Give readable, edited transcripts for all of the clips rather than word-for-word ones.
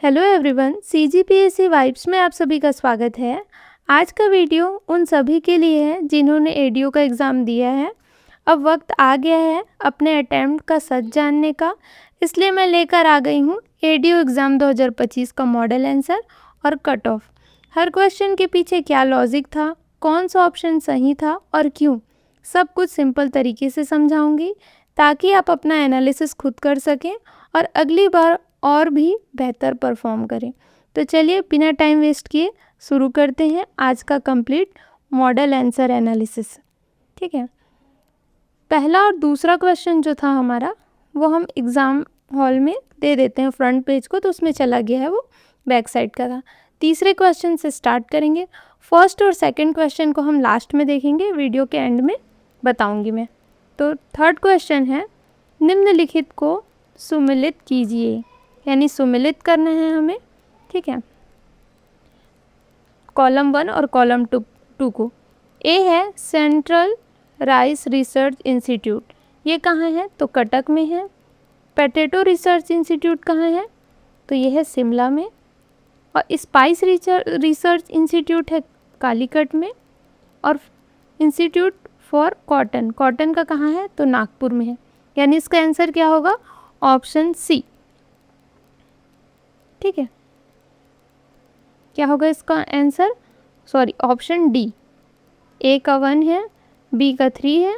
Hello everyone, CGPSC vibes में आप सभी का स्वागत है। आज का वीडियो उन सभी के लिए है जिन्होंने एडीओ का एग्ज़ाम दिया है। अब वक्त आ गया है अपने अटैम्प्ट का सच जानने का, इसलिए मैं लेकर आ गई हूँ एडीओ एग्ज़ाम 2025 का मॉडल आंसर और कट ऑफ। हर क्वेश्चन के पीछे क्या लॉजिक था, कौन सा ऑप्शन सही था और क्यों, सब कुछ सिंपल तरीके से समझाऊंगी ताकि आप अपना एनालिसिस खुद कर सकें और अगली बार और भी बेहतर परफॉर्म करें। तो चलिए बिना टाइम वेस्ट किए शुरू करते हैं आज का कंप्लीट मॉडल आंसर एनालिसिस। ठीक है, पहला और दूसरा क्वेश्चन जो था हमारा वो हम एग्ज़ाम हॉल में दे देते हैं फ्रंट पेज को, तो उसमें चला गया है, वो बैक साइड का था। तीसरे क्वेश्चन से स्टार्ट करेंगे। फर्स्ट और सेकंड क्वेश्चन को हम लास्ट में देखेंगे, वीडियो के एंड में बताऊंगी मैं। तो थर्ड क्वेश्चन है, निम्नलिखित को सुमेलित कीजिए, यानी सुमेलित करना है हमें। ठीक है, कॉलम 1 और कॉलम 2 को। ए है सेंट्रल राइस रिसर्च इंस्टीट्यूट, ये कहाँ है? तो कटक में है। पोटैटो रिसर्च इंस्टीट्यूट कहाँ है? तो ये है शिमला में। और स्पाइस रिसर्च इंस्टीट्यूट है कालीकट में। और इंस्टीट्यूट फॉर कॉटन, कॉटन का कहाँ है? तो नागपुर में है। यानी इसका आंसर क्या होगा? Option C. ठीक है, क्या होगा इसका answer? Sorry, option D. A का 1 है, बी का 3 है,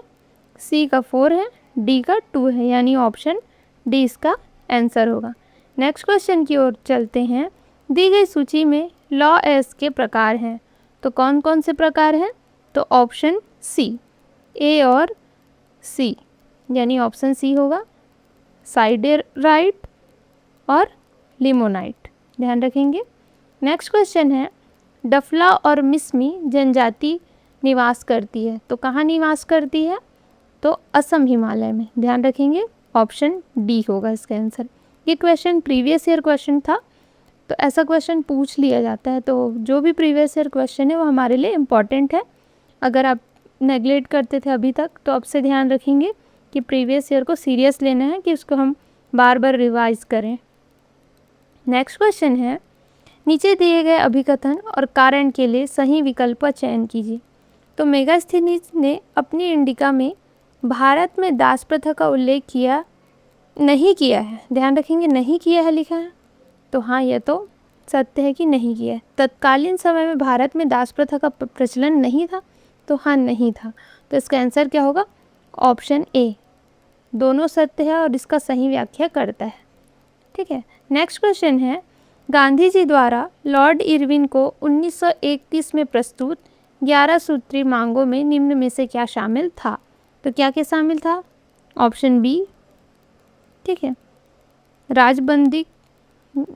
सी का 4 है, डी का 2 है, यानी ऑप्शन डी इसका आंसर होगा। नेक्स्ट क्वेश्चन की ओर चलते हैं। दी गई सूची में लॉ एस के प्रकार हैं, तो कौन कौन से प्रकार हैं? तो ऑप्शन सी, ए और सी, यानी ऑप्शन सी होगा। साइडेराइट और लिमोनाइट, ध्यान रखेंगे। नेक्स्ट क्वेश्चन है, डफला और मिसमी जनजाति निवास करती है, तो कहाँ निवास करती है? तो असम हिमालय में, ध्यान रखेंगे। ऑप्शन डी होगा इसका आंसर। ये क्वेश्चन प्रीवियस ईयर क्वेश्चन था, तो ऐसा क्वेश्चन पूछ लिया जाता है, तो जो भी प्रीवियस ईयर क्वेश्चन है वो हमारे लिए इम्पॉर्टेंट है। अगर आप नेगलेक्ट करते थे अभी तक, तो अब से ध्यान रखेंगे कि प्रीवियस ईयर को सीरियस लेना है, कि उसको हम बार बार रिवाइज करें। नेक्स्ट क्वेश्चन है, नीचे दिए गए अभिकथन और कारण के लिए सही विकल्प का चयन कीजिए। तो मेगास्थनीज ने अपनी इंडिका में भारत में दास प्रथा का उल्लेख नहीं किया है, ध्यान रखेंगे, नहीं किया है लिखा है, तो हाँ यह तो सत्य है कि नहीं किया है। तत्कालीन समय में भारत में दास प्रथा का प्रचलन नहीं था, तो हाँ नहीं था। तो इसका आंसर क्या होगा? Option A. दोनों सत्य है और इसका सही व्याख्या करता है। ठीक है, नेक्स्ट क्वेश्चन है, गांधी जी द्वारा लॉर्ड इरविन को 1931 में प्रस्तुत 11 सूत्री मांगों में निम्न में से क्या शामिल था? तो क्या क्या शामिल था? Option B. ठीक है,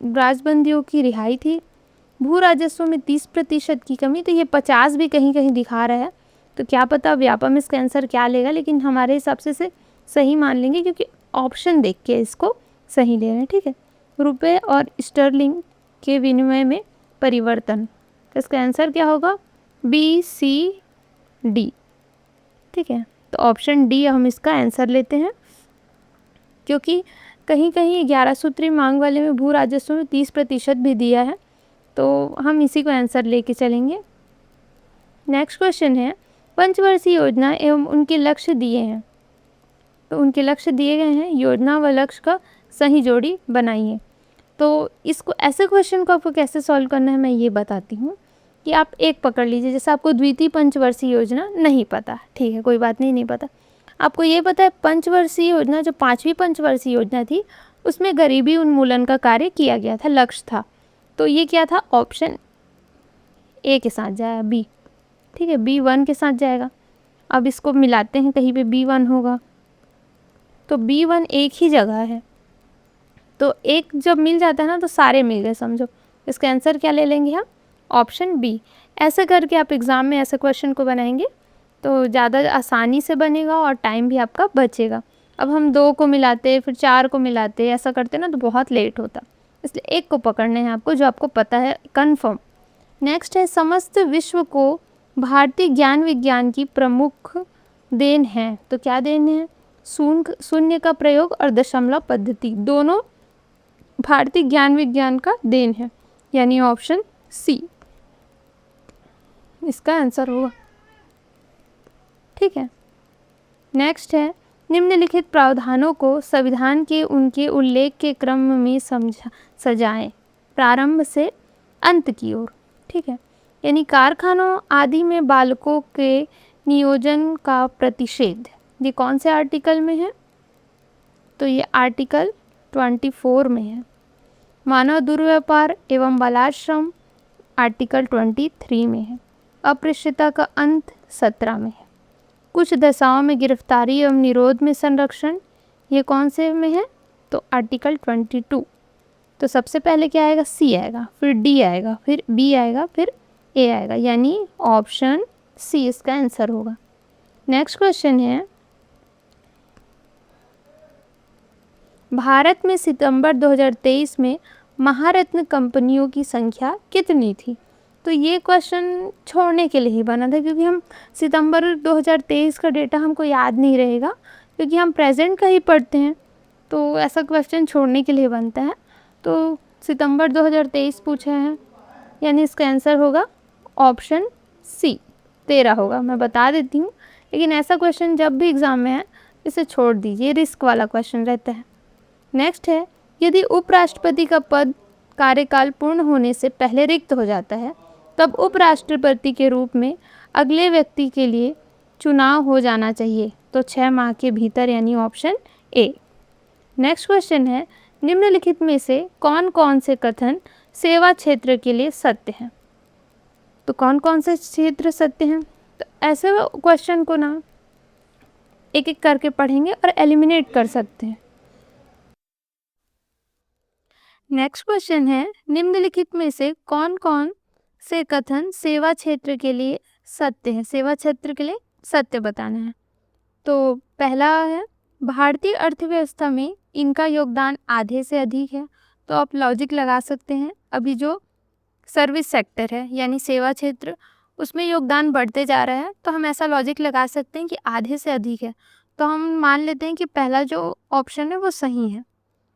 राजबंदियों की रिहाई थी, भू राजस्व में 30% की कमी, तो ये 50 भी कहीं कहीं दिखा रहा है, तो क्या पता व्यापम इसका आंसर क्या लेगा, लेकिन हमारे हिसाब से सही मान लेंगे क्योंकि ऑप्शन देख के इसको सही ले रहे हैं। ठीक है, रुपए और स्टर्लिंग के विनिमय में परिवर्तन, तो इसका आंसर क्या होगा? बी, सी, डी। ठीक है, तो ऑप्शन डी हम इसका आंसर लेते हैं, क्योंकि कहीं कहीं 11 सूत्री मांग वाले में भू राजस्व में 30% भी दिया है, तो हम इसी को आंसर लेके चलेंगे। नेक्स्ट क्वेश्चन है, पंचवर्षीय योजना एवं उनके लक्ष्य दिए हैं, तो उनके लक्ष्य दिए गए हैं, योजना व लक्ष्य का सही जोड़ी बनाइए। तो इसको, ऐसे क्वेश्चन को आपको कैसे सॉल्व करना है मैं ये बताती हूँ कि आप एक पकड़ लीजिए, जैसे आपको द्वितीय पंचवर्षीय योजना नहीं पता, ठीक है, कोई बात नहीं पता, आपको ये पता है पंचवर्षीय योजना, जो 5वीं पंचवर्षीय योजना थी, उसमें गरीबी उन्मूलन का कार्य किया गया था, लक्ष्य था, तो ये क्या था? ऑप्शन ए के साथ जाएगा, बी। ठीक है, B1 के साथ जाएगा। अब इसको मिलाते हैं, कहीं पे B1 होगा, तो B1 एक ही जगह है, तो एक जब मिल जाता है ना तो सारे मिल गए समझो। इसका आंसर क्या ले लेंगे हम? Option B. ऐसे करके आप एग्ज़ाम में ऐसे क्वेश्चन को बनाएंगे तो ज़्यादा आसानी से बनेगा और टाइम भी आपका बचेगा। अब हम 2 को मिलाते, फिर 4 को मिलाते, ऐसा करते ना तो बहुत लेट होता, इसलिए एक को पकड़ने हैं आपको, जो आपको पता है कन्फर्म। नेक्स्ट है, समस्त विश्व को भारतीय ज्ञान विज्ञान की प्रमुख देन है, तो क्या देन है? शून्य का प्रयोग और दशमलव पद्धति, दोनों भारतीय ज्ञान विज्ञान का देन है, यानी ऑप्शन सी इसका आंसर होगा। ठीक है, नेक्स्ट है, निम्नलिखित प्रावधानों को संविधान के उनके उल्लेख के क्रम में सजाएं, प्रारंभ से अंत की ओर। ठीक है, यानी कारखानों आदि में बालकों के नियोजन का प्रतिषेध, ये कौन से आर्टिकल में है? तो ये आर्टिकल 24 में है। मानव दुर्व्यापार एवं बालाश्रम आर्टिकल 23 में है। अस्पृश्यता का अंत 17 में है। कुछ दशाओं में गिरफ्तारी एवं निरोध में संरक्षण, ये कौन से में है? तो आर्टिकल 22। तो सबसे पहले क्या आएगा? सी आएगा, फिर डी आएगा, फिर बी आएगा, फिर ए आएगा, यानी ऑप्शन सी इसका आंसर होगा। नेक्स्ट क्वेश्चन है, भारत में सितंबर 2023 में महारत्न कंपनियों की संख्या कितनी थी? तो ये क्वेश्चन छोड़ने के लिए ही बना था, क्योंकि हम सितंबर 2023 का डेटा हमको याद नहीं रहेगा, क्योंकि हम प्रेजेंट का ही पढ़ते हैं, तो ऐसा क्वेश्चन छोड़ने के लिए बनता है। तो सितंबर 2023 पूछा है, यानी इसका आंसर होगा ऑप्शन सी 13 होगा। मैं बता देती हूँ, लेकिन ऐसा क्वेश्चन जब भी एग्ज़ाम में है इसे छोड़ दीजिए, रिस्क वाला क्वेश्चन रहता है। नेक्स्ट है, यदि उपराष्ट्रपति का पद कार्यकाल पूर्ण होने से पहले रिक्त हो जाता है, तब उपराष्ट्रपति के रूप में अगले व्यक्ति के लिए चुनाव हो जाना चाहिए, तो 6 माह के भीतर, यानी ऑप्शन ए। नेक्स्ट क्वेश्चन है, निम्नलिखित में से कौन कौन से कथन सेवा क्षेत्र के लिए सत्य हैं? तो कौन कौन से क्षेत्र सत्य हैं? तो ऐसे क्वेश्चन को ना एक एक करके पढ़ेंगे और एलिमिनेट कर सकते हैं। नेक्स्ट क्वेश्चन है, निम्नलिखित में से कौन कौन से कथन सेवा क्षेत्र के लिए सत्य है? सेवा क्षेत्र के लिए सत्य बताना है। तो पहला है, भारतीय अर्थव्यवस्था में इनका योगदान आधे से अधिक है। तो आप लॉजिक लगा सकते हैं, अभी जो सर्विस सेक्टर है यानी सेवा क्षेत्र, उसमें योगदान बढ़ते जा रहा है, तो हम ऐसा लॉजिक लगा सकते हैं कि आधे से अधिक है। तो हम मान लेते हैं कि पहला जो ऑप्शन है वो सही है।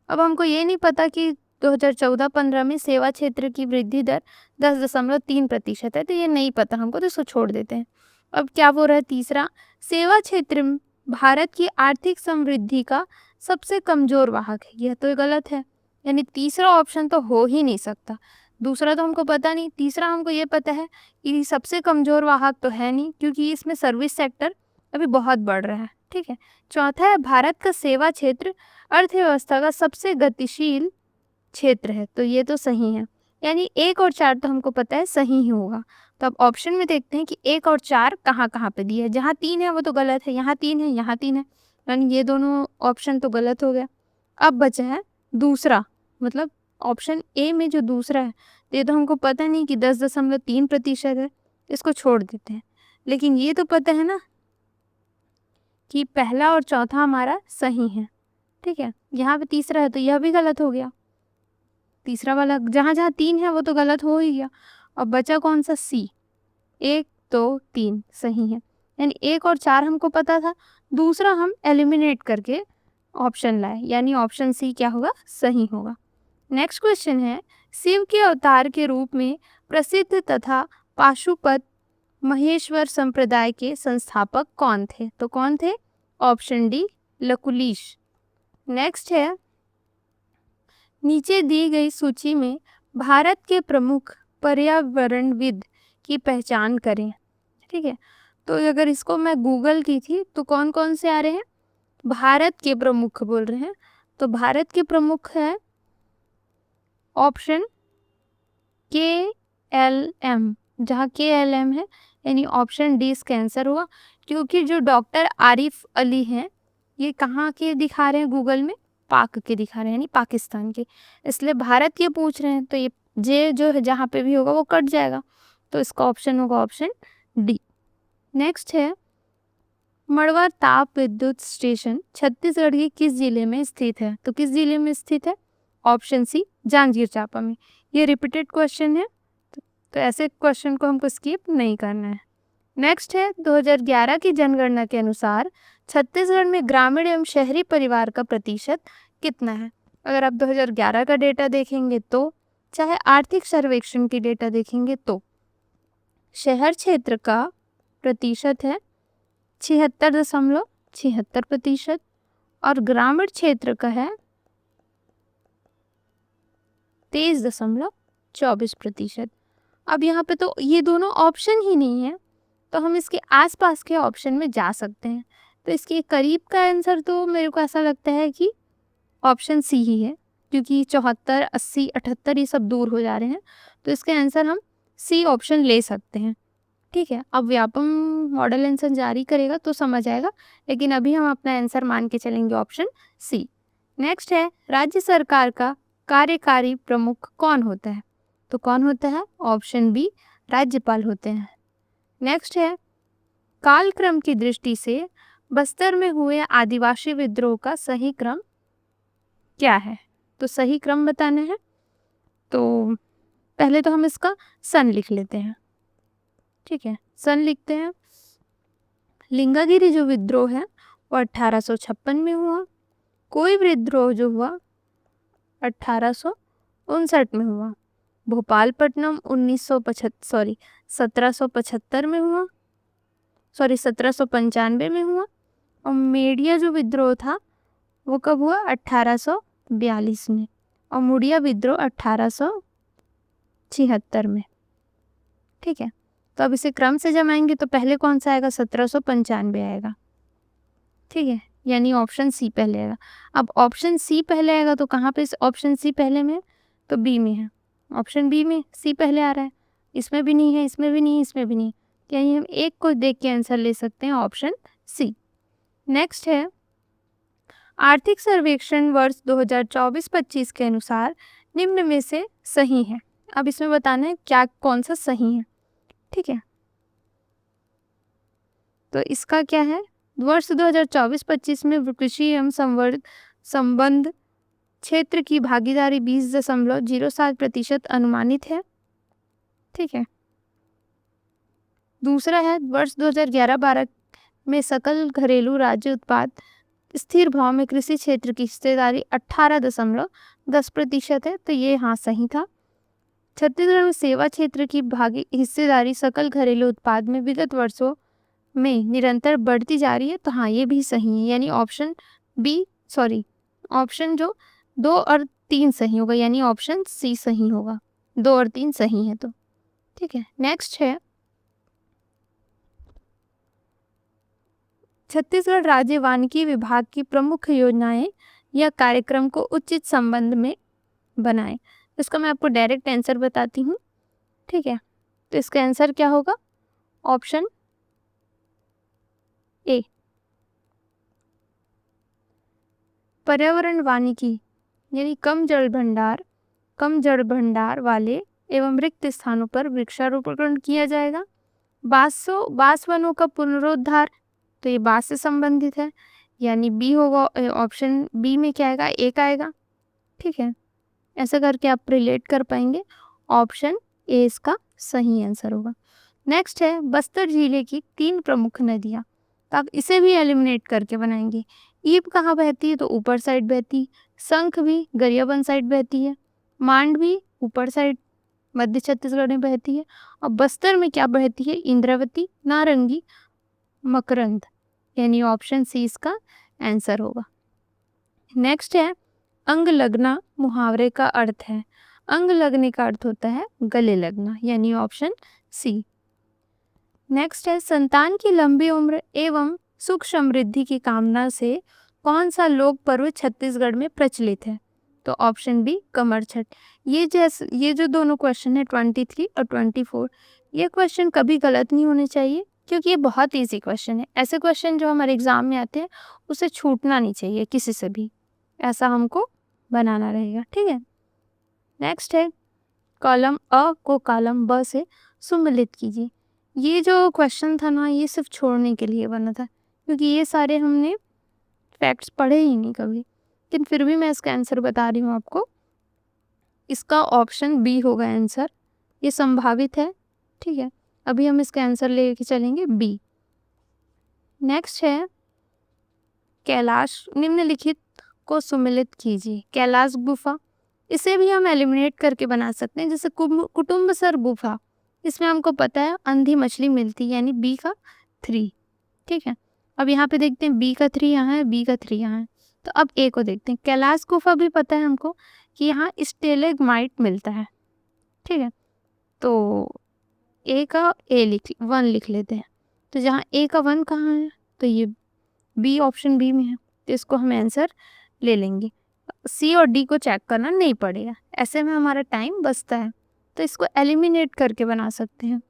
अब हमको ये नहीं पता कि 2014-15 में सेवा क्षेत्र की वृद्धि दर 10.3% है, तो ये नहीं पता हमको, तो इसको छोड़ देते हैं। अब क्या बोल रहा है तीसरा, सेवा क्षेत्र भारत की आर्थिक समृद्धि का सबसे कमजोर वाहक है, यह तो गलत है, यानी तीसरा ऑप्शन तो हो ही नहीं सकता। दूसरा तो हमको पता नहीं, तीसरा हमको ये पता है कि सबसे कमजोर वाहक तो है नहीं, क्योंकि इसमें सर्विस सेक्टर अभी बहुत बढ़ रहा है। ठीक है, चौथा है, भारत का सेवा क्षेत्र अर्थव्यवस्था का सबसे गतिशील क्षेत्र है, तो ये तो सही है, यानी 1 और 4 तो हमको पता है सही ही होगा। तो अब ऑप्शन में देखते हैं कि 1 और 4 कहाँ कहाँ पे दिए है। जहाँ 3 है वो तो गलत है, यहाँ 3 है, यहाँ 3 है, यानी ये दोनों ऑप्शन तो गलत हो गया। अब बचा है दूसरा, मतलब ऑप्शन ए में जो दूसरा है, तो ये तो हमको पता नहीं कि 10.3% है, इसको छोड़ देते हैं। लेकिन ये तो पता है ना कि पहला और चौथा हमारा सही है। ठीक है, यहाँ पे तीसरा है तो यह भी गलत हो गया। तीसरा वाला जहाँ जहाँ 3 है वो तो गलत हो ही गया। अब बचा कौन सा? सी, 1 2 3 सही है, यानी 1 और 4 हमको पता था, दूसरा हम एलिमिनेट करके ऑप्शन लाए, यानी ऑप्शन सी क्या होगा? सही होगा। नेक्स्ट क्वेश्चन है, शिव के अवतार के रूप में प्रसिद्ध तथा पाशुपत महेश्वर संप्रदाय के संस्थापक कौन थे? तो कौन थे? Option D, Lakulish. नेक्स्ट है, नीचे दी गई सूची में भारत के प्रमुख पर्यावरणविद की पहचान करें। ठीक है, तो अगर इसको मैं गूगल की थी तो कौन कौन से आ रहे हैं? भारत के प्रमुख बोल रहे हैं, तो भारत के प्रमुख है ऑप्शन KLM, जहाँ KLM है, यानी ऑप्शन डी इसका आंसर हुआ। क्योंकि जो डॉक्टर आरिफ अली हैं, ये कहाँ के दिखा रहे हैं गूगल में? पाक के दिखा रहे हैं, यानी पाकिस्तान के, इसलिए भारत के पूछ रहे हैं, तो ये जे जो है जहाँ पे भी होगा वो कट जाएगा, तो इसका ऑप्शन होगा ऑप्शन डी। नेक्स्ट है, मड़वा ताप विद्युत स्टेशन छत्तीसगढ़ के किस जिले में स्थित है? तो किस जिले में स्थित है? ऑप्शन सी, जांजगीर चांपा में। ये रिपीटेड क्वेश्चन है, तो ऐसे क्वेश्चन को हमको स्किप नहीं करना है। नेक्स्ट है, 2011 की जनगणना के अनुसार छत्तीसगढ़ में ग्रामीण एवं शहरी परिवार का प्रतिशत कितना है? अगर आप 2011 का डेटा देखेंगे तो, चाहे आर्थिक सर्वेक्षण की डेटा देखेंगे तो शहर क्षेत्र का प्रतिशत है 76.76% और ग्रामीण क्षेत्र का है 23.24%। अब यहाँ पे तो ये दोनों ऑप्शन ही नहीं है, तो हम इसके आसपास के ऑप्शन में जा सकते हैं। तो इसके करीब का आंसर तो मेरे को ऐसा लगता है कि ऑप्शन सी ही है, क्योंकि 74, 80, 78 ये सब दूर हो जा रहे हैं, तो इसके आंसर हम सी ऑप्शन ले सकते हैं। ठीक है, अब व्यापम मॉडल आंसर जारी करेगा तो समझ आएगा, लेकिन अभी हम अपना आंसर मान के चलेंगे ऑप्शन सी। नेक्स्ट है, राज्य सरकार का कार्यकारी प्रमुख कौन होता है? तो कौन होता है? ऑप्शन बी, राज्यपाल होते हैं। नेक्स्ट है, कालक्रम की दृष्टि से बस्तर में हुए आदिवासी विद्रोह का सही क्रम क्या है? तो सही क्रम बताना है, तो पहले तो हम इसका सन लिख लेते हैं। ठीक है, सन लिखते हैं। लिंगागिरी जो विद्रोह है वो 1856 में हुआ। कोई विद्रोह जो हुआ 1859 में हुआ। भोपालपट्टनम 1775 में हुआ, 1795 में हुआ। और मेड़िया जो विद्रोह था वो कब हुआ? 1842 में। और मुड़िया विद्रोह 1876 में। ठीक है, तो अब इसे क्रम से जमाएंगे तो पहले कौन सा आएगा? 1795 आएगा। ठीक है, यानी ऑप्शन सी पहले आएगा। अब ऑप्शन सी पहले आएगा तो कहाँ पे ऑप्शन सी पहले में? तो बी में है। ऑप्शन बी में सी पहले आ रहा है, इसमें भी नहीं है, इसमें भी नहीं, इसमें भी नहीं, यानी हम एक को देख के आंसर ले सकते हैं, ऑप्शन सी। नेक्स्ट है, आर्थिक सर्वेक्षण वर्ष 2024-25 के अनुसार निम्न में से सही है। अब इसमें बताना है क्या कौन सा सही है। ठीक है, तो इसका क्या है? वर्ष 2024-25 में कृषि एवं संबंध क्षेत्र की भागीदारी 20.07% अनुमानित है। ठीक है, दूसरा है, वर्ष 2011-12 में सकल घरेलू राज्य उत्पाद स्थिर भाव में कृषि क्षेत्र की हिस्सेदारी 18.10% है, तो ये हाँ सही था। छत्तीसगढ़ में सेवा क्षेत्र की हिस्सेदारी सकल घरेलू उत्पाद में विगत वर्षों में निरंतर बढ़ती जा रही है, तो हाँ ये भी सही है, यानी ऑप्शन बी, ऑप्शन जो 2 और 3 सही होगा, यानी ऑप्शन सी सही होगा। 2 और 3 सही है तो। ठीक है, नेक्स्ट है, छत्तीसगढ़ राज्य वानिकी विभाग की प्रमुख योजनाएं या कार्यक्रम को उचित संबंध में बनाएं। इसका मैं आपको डायरेक्ट आंसर बताती हूँ। ठीक है, तो इसका आंसर क्या होगा? ऑप्शन ए, पर्यावरण वानिकी, यानी कम जल भंडार वाले एवं रिक्त स्थानों पर वृक्षारोपण किया जाएगा। बांस वनों का पुनरुद्धार, तो ये बांस से संबंधित है, यानी बी होगा। ऑप्शन बी में क्या आएगा? एक आएगा। ठीक है, ऐसा करके आप रिलेट कर पाएंगे, ऑप्शन ए इसका सही आंसर होगा। नेक्स्ट है, बस्तर जिले की 3 प्रमुख नदियाँ, तो आप इसे भी एलिमिनेट करके बनाएंगे। ईब कहाँ बहती है? तो ऊपर साइड बहती। शंख भी गरियाबंद साइड बहती है। मांड भी ऊपर साइड मध्य छत्तीसगढ़ में बहती है। और बस्तर में क्या बहती है? इंद्रावती, नारंगी, मकरंद, यानी ऑप्शन सी इसका आंसर होगा। नेक्स्ट है, अंग लगना मुहावरे का अर्थ है। अंग लगने का अर्थ होता है गले लगना, यानी ऑप्शन सी। नेक्स्ट है, संतान की लंबी उम्र एवं सुख समृद्धि की कामना से कौन सा लोक पर्व छत्तीसगढ़ में प्रचलित है? तो ऑप्शन बी, कमर छठ। ये जो दोनों क्वेश्चन है 23 और 24, ये क्वेश्चन कभी गलत नहीं होने चाहिए, क्योंकि ये बहुत ईजी क्वेश्चन है। ऐसे क्वेश्चन जो हमारे एग्जाम में आते हैं उसे छूटना नहीं चाहिए किसी से भी, ऐसा हमको बनाना रहेगा। ठीक है, नेक्स्ट है, कॉलम अ को कॉलम ब से सुमिलित कीजिए। ये जो क्वेश्चन था ना, ये सिर्फ छोड़ने के लिए बना था, क्योंकि ये सारे हमने फैक्ट्स पढ़े ही नहीं कभी, लेकिन फिर भी मैं इसका आंसर बता रही हूँ आपको। इसका ऑप्शन बी होगा आंसर, ये संभावित है। ठीक है, अभी हम इसका आंसर लेके चलेंगे बी। नेक्स्ट है, कैलाश निम्नलिखित को सुमिलित कीजिए। कैलाश गुफा, इसे भी हम एलिमिनेट करके बना सकते हैं। जैसे कुटुम्बसर गुफा, इसमें हमको पता है अंधी मछली मिलती है, यानी बी का 3। ठीक है, अब यहाँ पे देखते हैं बी का 3 यहाँ है, बी का 3 यहाँ है, तो अब ए को देखते हैं। कैलाश गुफा भी पता है हमको कि यहाँ स्टेलेग्माइट मिलता है। ठीक है, तो ए का 1 लिख लेते हैं। तो जहाँ ए का 1 कहाँ है, तो ये बी, ऑप्शन बी में है, तो इसको हम आंसर ले लेंगे। सी और डी को चेक करना नहीं पड़ेगा, ऐसे में हमारा टाइम बचता है, तो इसको एलिमिनेट करके बना सकते हैं।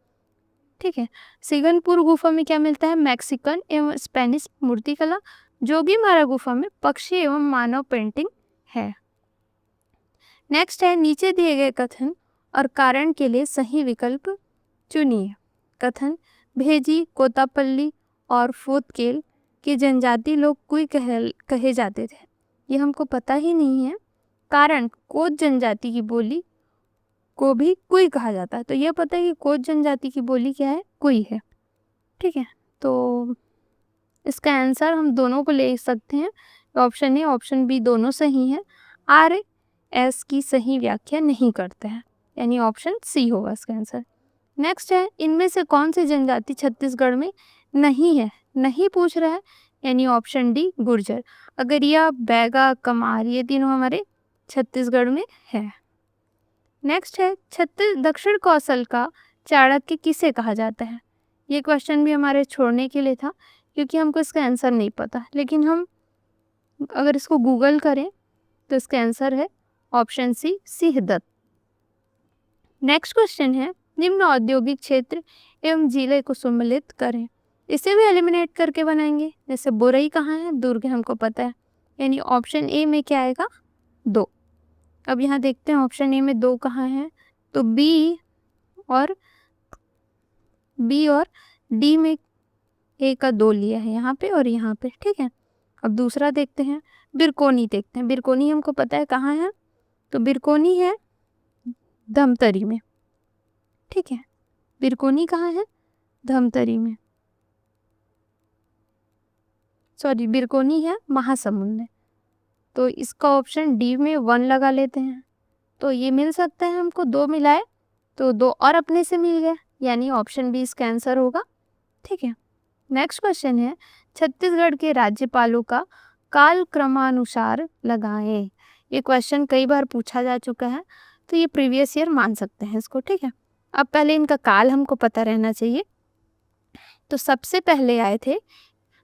ठीक है, सिगनपुर गुफा में क्या मिलता है, मैक्सिकन एवं स्पेनिश मूर्तिकला। जोगीमारा गुफा में पक्षी एवं मानव पेंटिंग है। नेक्स्ट है, नीचे दिए गए कथन और कारण के लिए सही विकल्प चुनिए। कथन, भेजी, कोतापल्ली और फोतकेल के जनजाति लोग कुई कहे जाते थे, ये हमको पता ही नहीं है। कारण, कोच जनजाति की बोली को भी कुई कहा जाता है, तो ये पता है कि कोच जनजाति की बोली क्या है, कुई है। ठीक है, तो इसका आंसर हम दोनों को ले सकते हैं, ऑप्शन ए ऑप्शन बी दोनों सही है। आर एस की सही व्याख्या नहीं करते हैं, यानी ऑप्शन सी होगा इसका आंसर। नेक्स्ट है, इनमें से कौन सी जनजाति छत्तीसगढ़ में नहीं है, नहीं पूछ रहा है, यानी ऑप्शन डी गुर्जर। अगरिया, बैगा, कमार, ये तीनों हमारे छत्तीसगढ़ में है। नेक्स्ट है, दक्षिण कौशल का चाणक्य किसे कहा जाता है। ये क्वेश्चन भी हमारे छोड़ने के लिए था, क्योंकि हमको इसका आंसर नहीं पता, लेकिन हम अगर इसको गूगल करें तो इसका आंसर है ऑप्शन सी, सिंहदत्त। नेक्स्ट क्वेश्चन है, निम्न औद्योगिक क्षेत्र एवं जिले को सम्मिलित करें। इसे भी एलिमिनेट करके बनाएंगे। जैसे बोरई कहाँ है, दुर्ग हमको पता है, यानी ऑप्शन ए में क्या आएगा, 2। अब यहाँ देखते हैं ऑप्शन ए में 2 कहाँ है, तो बी और डी में ए का 2 लिया है यहाँ पे और यहाँ पे। ठीक है, अब दूसरा देखते हैं, बिरकोनी देखते हैं। बिरकोनी हमको पता है कहाँ है, तो बिरकोनी है धमतरी में। ठीक है, बिरकोनी कहाँ है, धमतरी में, सॉरी बिरकोनी है महासमुंद में। तो इसका ऑप्शन डी में 1 लगा लेते हैं, तो ये मिल सकता है हमको, 2 मिलाए तो 2 और अपने से मिल गए, यानी ऑप्शन बी इसका आंसर होगा। ठीक है, नेक्स्ट क्वेश्चन है, छत्तीसगढ़ के राज्यपालों का काल क्रमानुसार लगाएं। ये क्वेश्चन कई बार पूछा जा चुका है, तो ये प्रीवियस ईयर मान सकते हैं इसको। ठीक है, अब पहले इनका काल हमको पता रहना चाहिए। तो सबसे पहले आए थे,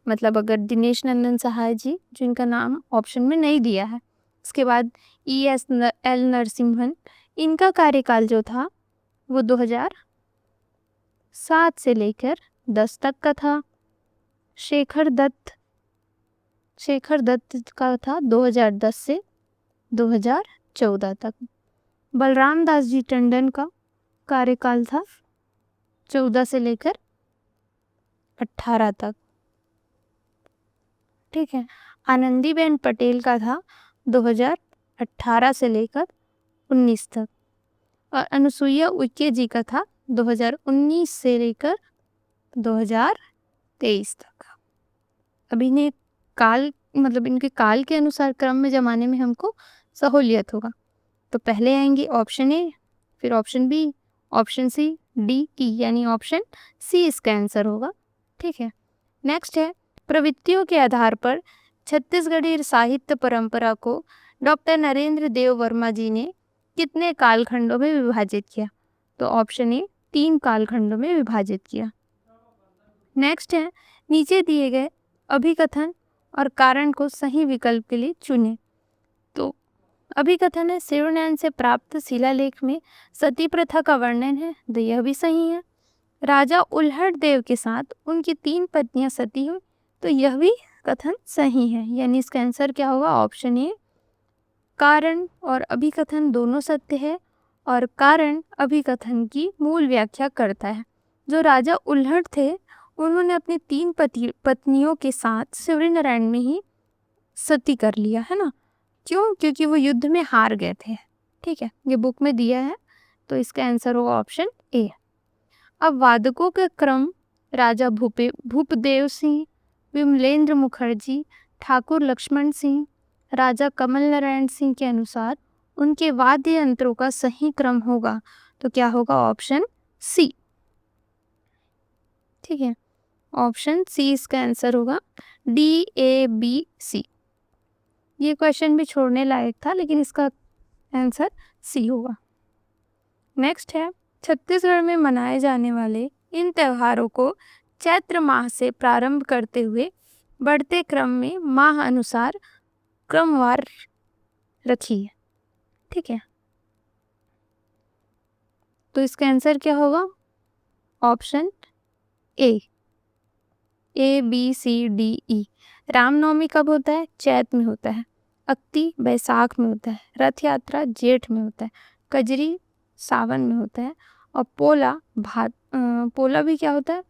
मतलब अगर दिनेश नंदन सहाय जी, जिनका नाम ऑप्शन में नहीं दिया है, इसके बाद ESL नरसिम्हन, इनका कार्यकाल जो था वो 2007 से लेकर 10 तक का था। शेखर दत्त का था 2010 से 2014 तक। बलराम दास जी टंडन का कार्यकाल था 14 से लेकर 18 तक। ठीक है, आनंदीबेन पटेल का था 2018 से लेकर 19 तक, और अनुसुईया उइके जी का था 2019 से लेकर 2023 तक। अब इन्हें काल, मतलब इनके काल के अनुसार क्रम में जमाने में हमको सहूलियत होगा। तो पहले आएंगे ऑप्शन ए, फिर option B, option C, D की, यानी ऑप्शन सी इसका आंसर होगा। ठीक है, नेक्स्ट है, प्रवृत्तियों के आधार पर छत्तीसगढ़ी साहित्य परंपरा को डॉक्टर नरेंद्र देव वर्मा जी ने कितने कालखंडों में विभाजित किया। तो ऑप्शन ए 3 कालखंडों में विभाजित किया। नेक्स्ट है, नीचे दिए गए अभिकथन और कारण को सही विकल्प के लिए चुनें। तो अभिकथन है, शिवनयन से प्राप्त शिलालेख में सती प्रथा का वर्णन है, तो यह भी सही है। राजा उल्हड़ देव के साथ उनकी 3 पत्नियां सती हुई, तो यह भी कथन सही है, यानी इसका आंसर क्या होगा, ऑप्शन ए। कारण और अभिकथन दोनों सत्य है, और कारण अभिकथन की मूल व्याख्या करता है। जो राजा उल्हड़ थे, उन्होंने अपनी 3 पत्नियों के साथ शिवनारायण में ही सती कर लिया है ना। क्यों, क्योंकि वो युद्ध में हार गए थे। ठीक है, ये बुक में दिया है, तो इसका आंसर होगा ऑप्शन ए। अब वादकों का क्रम, राजा भूपदेव सिंह, विमलेंद्र मुखर्जी, ठाकुर लक्ष्मण सिंह, राजा कमल नारायण सिंह के अनुसार उनके वाद्य यंत्रों का सही क्रम होगा? तो क्या होगा? Option C. ठीक है, ऑप्शन सी इसका आंसर होगा, DABC। ये क्वेश्चन भी छोड़ने लायक था, लेकिन इसका आंसर सी होगा। नेक्स्ट है, छत्तीसगढ़ में मनाए जाने वाले इन त्योहारों को चैत्र माह से प्रारंभ करते हुए बढ़ते क्रम में माह अनुसार क्रमवार रखिए। ठीक है, तो इसका आंसर क्या होगा? Option ABCDE। रामनवमी कब होता है? चैत में होता है। अक्ति बैसाख में होता है। रथ यात्रा जेठ में होता है। कजरी सावन में होता है। और पोला भी क्या होता है?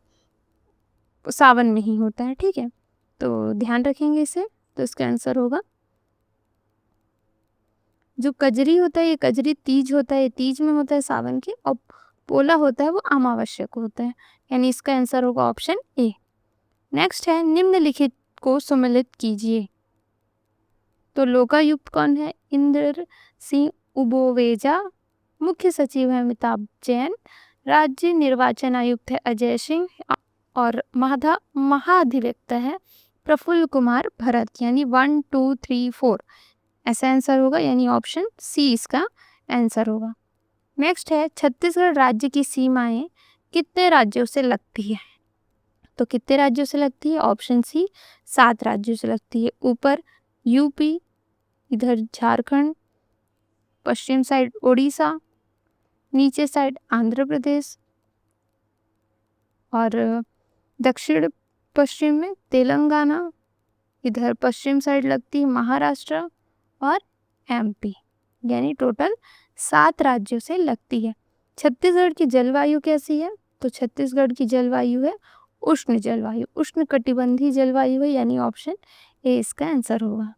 सावन में ही होता है। ठीक है, तो ध्यान रखेंगे इसे। तो इसका आंसर होगा, जो कजरी होता है ये कजरी तीज होता है, ये तीज में होता है सावन के, और पोला होता है वो अमावस्या को होता है, यानी इसका आंसर होगा ऑप्शन ए। नेक्स्ट है, निम्नलिखित को सुमेलित कीजिए। तो लोकायुक्त कौन है? इंद्र सिंह उबोवेजा। मुख्य सचिव है अमिताभ जैन। राज्य निर्वाचन आयुक्त है अजय सिंह। और महाधिवक्ता है प्रफुल्ल कुमार भरत। यानी 1 2 3 4 ऐसा आंसर होगा, यानी ऑप्शन सी इसका आंसर होगा। नेक्स्ट है, छत्तीसगढ़ राज्य की सीमाएं कितने राज्यों से लगती है? तो कितने राज्यों से लगती है? ऑप्शन सी 7 राज्यों से लगती है। ऊपर यूपी, इधर झारखंड, पश्चिम साइड उड़ीसा, नीचे साइड आंध्र प्रदेश, और दक्षिण पश्चिम में तेलंगाना, इधर पश्चिम साइड लगती है महाराष्ट्र और MP। यानी टोटल 7 राज्यों से लगती है। छत्तीसगढ़ की जलवायु कैसी है? तो छत्तीसगढ़ की जलवायु है उष्ण जलवायु, उष्ण कटिबंधीय जलवायु है, यानी ऑप्शन ए इसका आंसर होगा।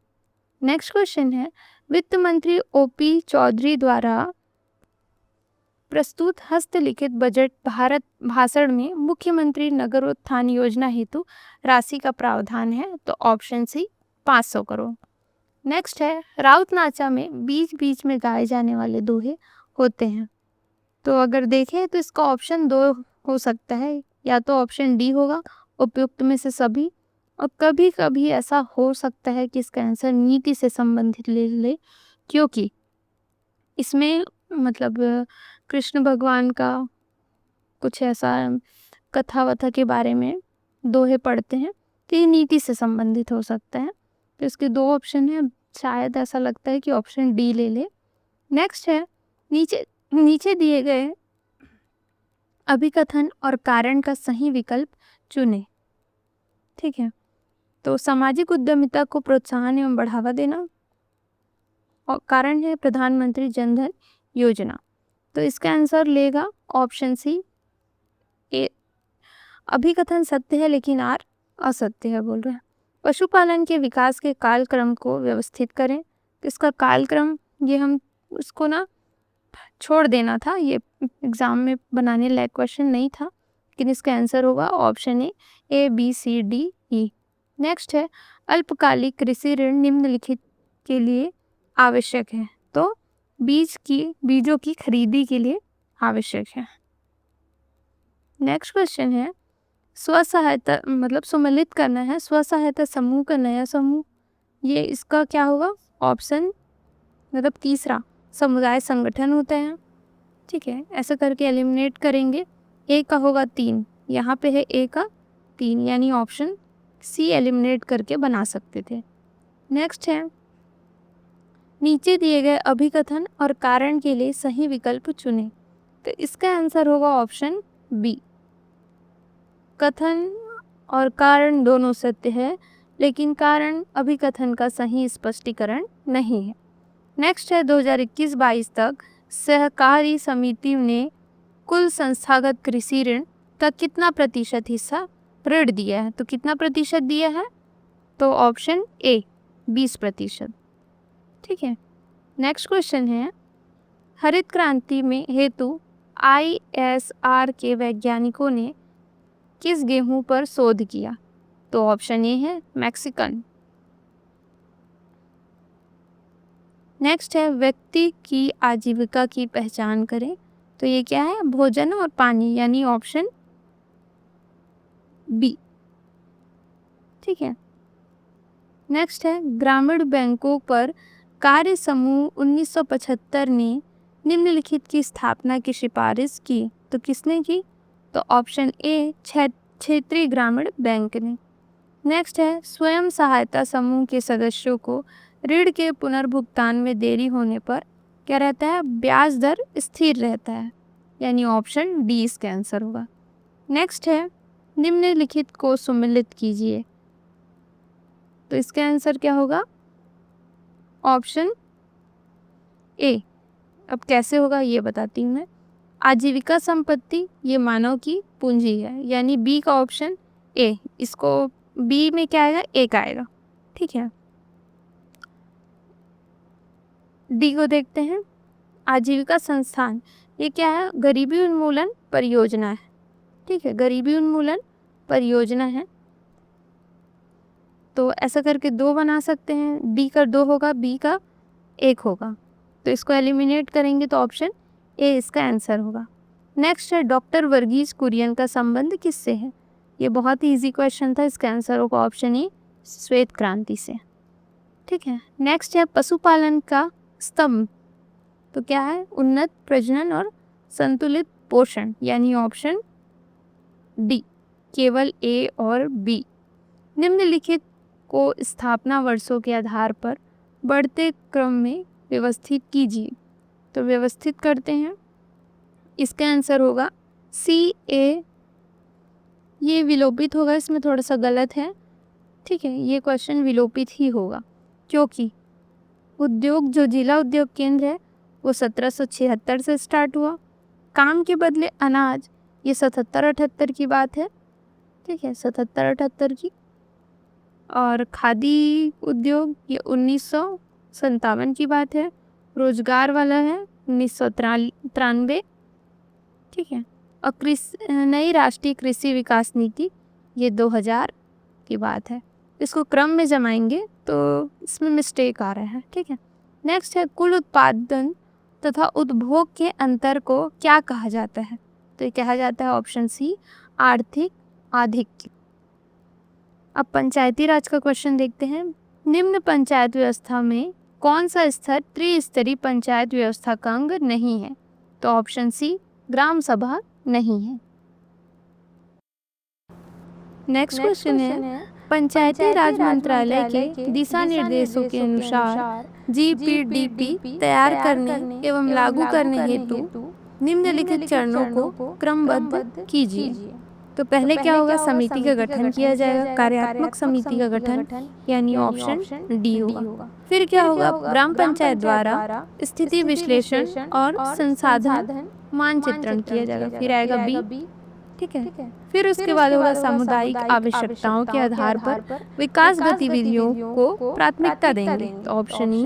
नेक्स्ट क्वेश्चन है, वित्त मंत्री OP चौधरी द्वारा प्रस्तुत हस्तलिखित बजट भारत भाषण में मुख्यमंत्री नगरोत्थान योजना हेतु राशि का प्रावधान है? तो ऑप्शन सी 500 करोड़। नेक्स्ट है, राउत नाचा में बीच बीच में गाए जाने वाले दोहे होते हैं। तो अगर देखें तो इसका ऑप्शन 2 हो सकता है, या तो ऑप्शन डी होगा उपयुक्त में से सभी, और कभी कभी ऐसा हो सकता है कि इसका आंसर नीति से संबंधित ले ले, क्योंकि इसमें मतलब कृष्ण भगवान का कुछ ऐसा कथा वथा के बारे में दोहे पढ़ते हैं, तो ये नीति से संबंधित हो सकता है। तो इसके 2 ऑप्शन है, शायद ऐसा लगता है कि ऑप्शन डी ले ले। नेक्स्ट है, नीचे दिए गए अभिकथन और कारण का सही विकल्प चुने। ठीक है, तो सामाजिक उद्यमिता को प्रोत्साहन एवं बढ़ावा देना, और कारण है प्रधानमंत्री जनधन योजना। तो इसका आंसर लेगा ऑप्शन सी ए। अभिकथन सत्य है लेकिन आर असत्य है बोल रहे हैं। पशुपालन के विकास के कालक्रम को व्यवस्थित करें। इसका कालक्रम ये हम उसको ना छोड़ देना था, ये एग्जाम में बनाने लायक क्वेश्चन नहीं था, लेकिन इसका आंसर होगा ऑप्शन ए ABCDE। नेक्स्ट है, अल्पकालिक कृषि ऋण निम्नलिखित के लिए आवश्यक है। तो बीजों की खरीदी के लिए आवश्यक है। नेक्स्ट क्वेश्चन है, स्व सहायता मतलब सुमेलित करना है स्व सहायता समूह का नया समूह, ये इसका क्या होगा? ऑप्शन मतलब तीसरा समुदाय संगठन होता है। ठीक है, ऐसा करके एलिमिनेट करेंगे। ए का होगा 3, यहाँ पे है ए का 3, यानी ऑप्शन सी एलिमिनेट करके बना सकते थे। नेक्स्ट है, नीचे दिए गए अभिकथन और कारण के लिए सही विकल्प चुने। तो इसका आंसर होगा ऑप्शन बी। कथन और कारण दोनों सत्य है, लेकिन कारण अभिकथन का सही स्पष्टीकरण नहीं है। नेक्स्ट है, 2021-22 तक सहकारी समिति ने कुल संस्थागत कृषि ऋण का कितना प्रतिशत हिस्सा ऋण दिया है? तो कितना प्रतिशत दिया है? तो ऑप्शन ए 20%। ठीक है, नेक्स्ट क्वेश्चन है, हरित क्रांति में हेतु ISR के वैज्ञानिकों ने किस गेहूं पर शोध किया? तो ऑप्शन ए है मैक्सिकन। नेक्स्ट है व्यक्ति की आजीविका की पहचान करें। तो ये क्या है? भोजन और पानी, यानी ऑप्शन बी। ठीक है। नेक्स्ट है ग्रामीण बैंकों पर कार्य समूह 1975 ने निम्नलिखित की स्थापना की सिफारिश की। तो किसने की? तो ऑप्शन ए क्षेत्रीय ग्रामीण बैंक ने। नेक्स्ट है स्वयं सहायता समूह के सदस्यों को ऋण के पुनर्भुगतान में देरी होने पर क्या रहता है? ब्याज दर स्थिर रहता है, यानी ऑप्शन डी इसका आंसर होगा। नेक्स्ट है निम्नलिखित को सम्मिलित कीजिए। तो इसका आंसर क्या होगा? Option A. अब कैसे होगा ये बताती हूँ मैं। आजीविका संपत्ति ये मानव की पूंजी है, यानी बी का ऑप्शन ए। इसको बी में क्या आएगा? एक आएगा। ठीक है। डी को देखते हैं। आजीविका संस्थान ये क्या है? गरीबी उन्मूलन परियोजना है। ठीक है, गरीबी उन्मूलन परियोजना है। तो ऐसा करके दो बना सकते हैं। डी का 2 होगा, बी का 1 होगा। तो इसको एलिमिनेट करेंगे तो ऑप्शन ए इसका आंसर होगा। नेक्स्ट है डॉक्टर वर्गीज कुरियन का संबंध किससे है? ये बहुत ही इजी क्वेश्चन था। इसका आंसर होगा ऑप्शन ए श्वेत क्रांति से। ठीक है। नेक्स्ट है पशुपालन का स्तंभ। तो क्या है? उन्नत प्रजनन और संतुलित पोषण, यानी ऑप्शन डी केवल ए और बी। निम्नलिखित को स्थापना वर्षों के आधार पर बढ़ते क्रम में व्यवस्थित कीजिए। तो व्यवस्थित करते हैं। इसका आंसर होगा सी ए। ये विलोपित होगा, इसमें थोड़ा सा गलत है। ठीक है, ये क्वेश्चन विलोपित ही होगा, क्योंकि उद्योग जो जिला उद्योग केंद्र है वो 1776 से स्टार्ट हुआ। काम के बदले अनाज ये 77-78 की बात है। ठीक है, 77-78 की। और खादी उद्योग ये 1957 की बात है। रोजगार वाला है 1993। ठीक है। और नई राष्ट्रीय कृषि विकास नीति ये 2000 की बात है। इसको क्रम में जमाएंगे तो इसमें मिस्टेक आ रहा है। ठीक है। नेक्स्ट है कुल उत्पादन तथा उपभोग के अंतर को क्या कहा जाता है? तो ये कहा जाता है ऑप्शन सी आर्थिक आधिक्य। अब पंचायती राज का क्वेश्चन देखते हैं। निम्न पंचायत व्यवस्था में कौन सा स्तर त्रिस्तरीय पंचायत व्यवस्था का अंग नहीं है? तो ऑप्शन सी ग्राम सभा नहीं है। नेक्स्ट क्वेश्चन है पंचायती राज मंत्रालय के दिशा निर्देशों के अनुसार जीपीडीपी तैयार करने एवं लागू करने हेतु निम्नलिखित चरणों को क्रमबद्ध कीजिए। तो पहले क्या होगा? समिति का गठन किया जाएगा, कार्यात्मक समिति का गठन, यानी ऑप्शन डी होगा। फिर क्या होगा? ग्राम पंचायत द्वारा स्थिति विश्लेषण और संसाधन मानचित्रण किया जाएगा। फिर आएगा बी। ठीक है। फिर उसके बाद होगा सामुदायिक आवश्यकताओं के आधार पर विकास गतिविधियों को प्राथमिकता देंगे। तो ऑप्शन ई।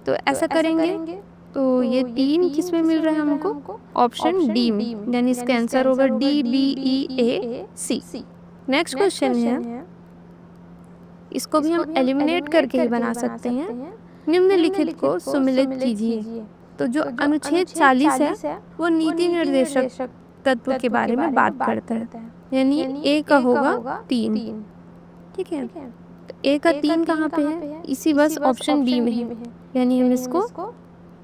तो ऐसा करेंगे तो ये 3 किसमें मिल रहा है हमको? ऑप्शन डी में, यानी इसका आंसर होगा डी बी ई ए सी। नेक्स्ट क्वेश्चन है, इसको भी हम एलिमिनेट करके ही बना सकते हैं। निम्नलिखित को सम्मिलित कीजिए। तो जो अनुच्छेद 40 है वो नीति निर्देशक तत्व के बारे में बात करता है, यानी ए का होगा 3। ठीक है। तो ए का 3 कहाँ पे है? इसी बस ऑप्शन बी में है, यानी हम इसको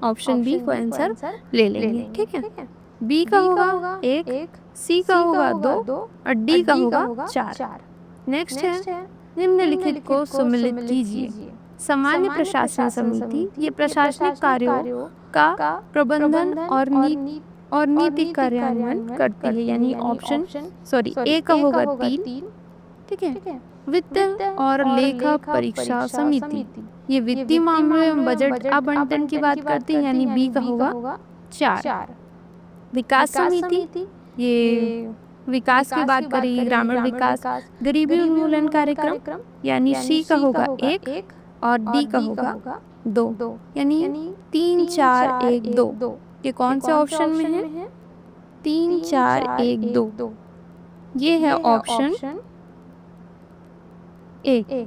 ऑप्शन बी को आंसर ले लेंगे। ठीक है। बी का होगा 1, सी का होगा 2 और डी का होगा 4। नेक्स्ट है निम्नलिखित को सम्मिलित कीजिए। सामान्य प्रशासन समिति ये प्रशासनिक कार्यों का प्रबंधन और नीति कार्यान्वयन करती है, यानी ऑप्शन ए का होगा 3। ठीक है। वित्त और लेखा परीक्षा समिति ये वित्तीय मामलों एवं बजट आवंटन की बात करती है, यानी बी का होगा 4। विकास समिति ये विकास की बात करेगी, ग्रामीण विकास गरीबी उन्मूलन कार्यक्रम, यानी सी का होगा 1 और डी का होगा 2, यानी 3 4 1 2। ये कौन से ऑप्शन में है? 3 4 1 2। ये है ऑप्शन ए।